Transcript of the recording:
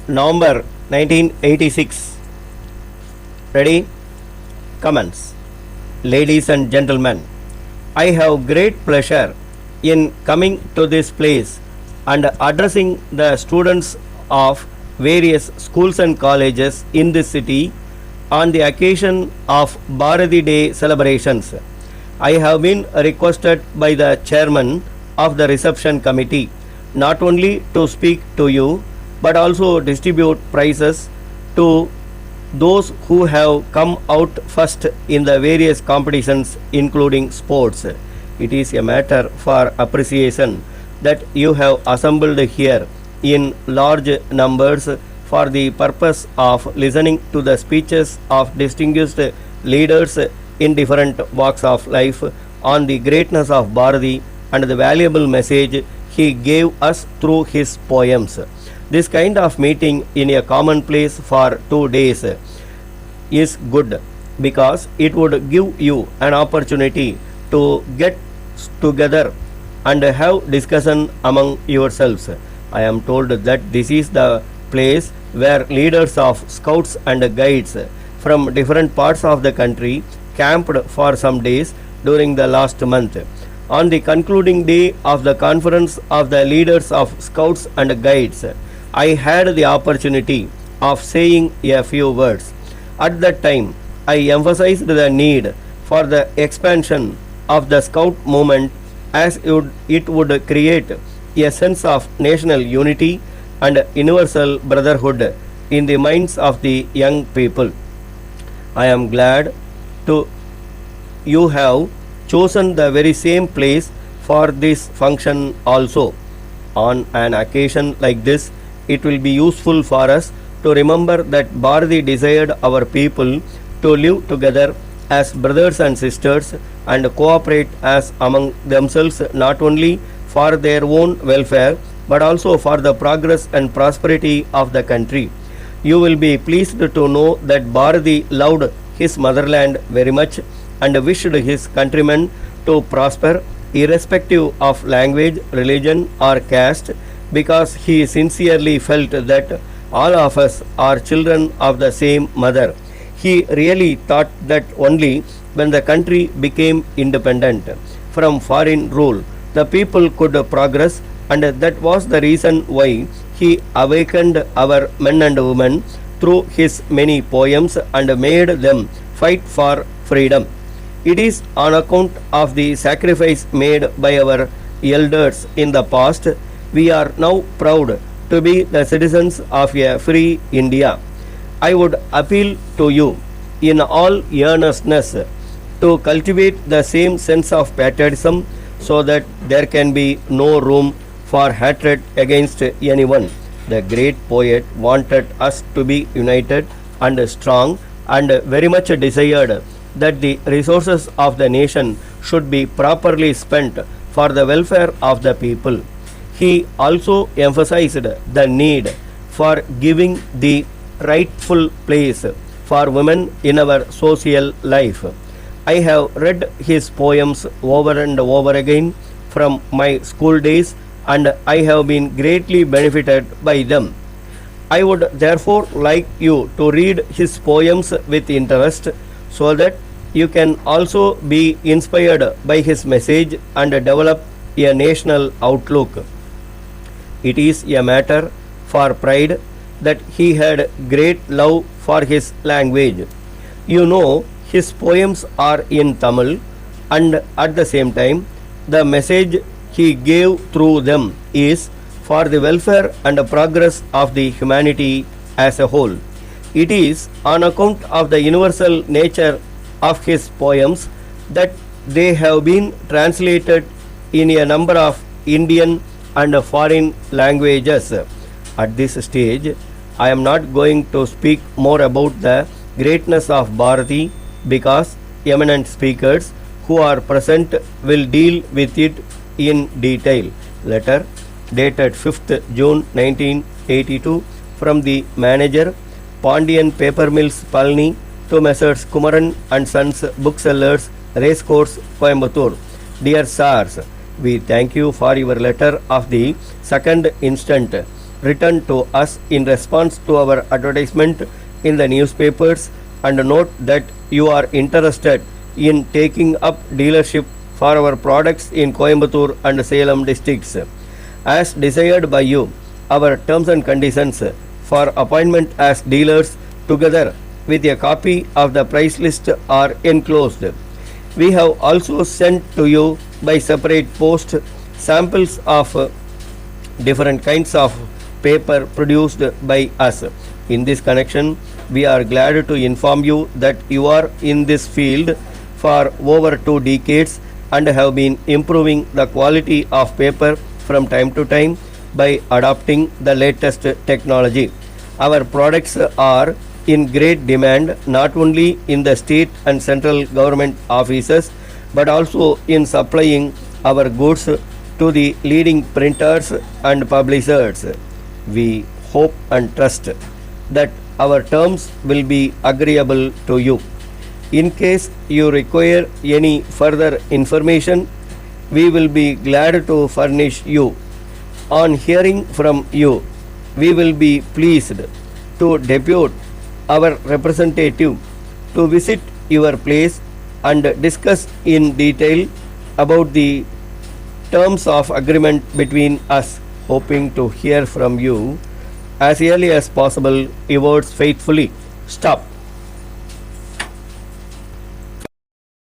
November 1986. Ready? Comments. Ladies and gentlemen, I have great pleasure in coming to this place and addressing the students of various schools and colleges in this city on the occasion of Bharati Day celebrations. I have been requested by the chairman of the reception committee not only to speak to you but also distribute prizes to those who have come out first in the various competitions including sports. It is a matter for appreciation that you have assembled here in large numbers for the purpose of listening to the speeches of distinguished leaders in different walks of life on the greatness of Bharati and the valuable message he gave us through his poems. This kind of meeting in a common place for 2 days is good because it would give you an opportunity to get together and have discussion among yourselves. I am told that this is the place where leaders of scouts and guides from different parts of the country camped for some days during the last month. On the concluding day of the conference of the leaders of scouts and guides, I had the opportunity of saying a few words. At that time, I emphasized the need for the expansion of the scout movement as it would create a sense of national unity and universal brotherhood in the minds of the young people. I am glad to you have chosen the very same place for this function also. On an occasion like this, it will be useful for us to remember that Bharati desired our people to live together as brothers and sisters and cooperate as among themselves not only for their own welfare but also for the progress and prosperity of the country. You will be pleased to know that Bharati loved his motherland very much and wished his countrymen to prosper irrespective of language, religion or caste, because he sincerely felt that all of us are children of the same mother. He really thought that only when the country became independent from foreign rule, the people could progress, and that was the reason why he awakened our men and women through his many poems and made them fight for freedom. It is on account of the sacrifice made by our elders in the past we are now proud to be the citizens of a free India. I would appeal to you in all earnestness to cultivate the same sense of patriotism so that there can be no room for hatred against anyone. The great poet wanted us to be united and strong and very much desired that the resources of the nation should be properly spent for the welfare of the people. He also emphasized the need for giving the rightful place for women in our social life. I have read his poems over and over again from my school days and I have been greatly benefited by them. I would therefore like you to read his poems with interest so that you can also be inspired by his message and develop a national outlook. It is a matter for pride that he had great love for his language. You know, his poems are in Tamil, and at the same time, the message he gave through them is for the welfare and progress of the humanity as a whole. It is on account of the universal nature of his poems that they have been translated in a number of Indian and foreign languages. At this stage, I am not going to speak more about the greatness of Bharati because eminent speakers who are present will deal with it in detail. Letter dated 5th June 1982 from the manager, Pandian Paper Mills, Palni, to Messrs. Kumaran and Sons Booksellers, Racecourse, Coimbatore. Dear Sirs, we thank you for your letter of the 2nd instant written to us in response to our advertisement in the newspapers and note that you are interested in taking up dealership for our products in Coimbatore and Salem districts. As desired by you, our terms and conditions for appointment as dealers together with a copy of the price list are enclosed. We have also sent to you by separate post samples of different kinds of paper produced by us. In this connection, we are glad to inform you that you are in this field for over 2 decades and have been improving the quality of paper from time to time by adopting the latest technology. Our products are in great demand not only in the state and central government offices but also in supplying our goods to the leading printers and publishers. We hope and trust that our terms will be agreeable to you. In case you require any further information, we will be glad to furnish you. On hearing from you, we will be pleased to depute our representative to visit your place and discuss in detail about the terms of agreement between us, hoping to hear from you as early as possible. Yours faithfully. Stop.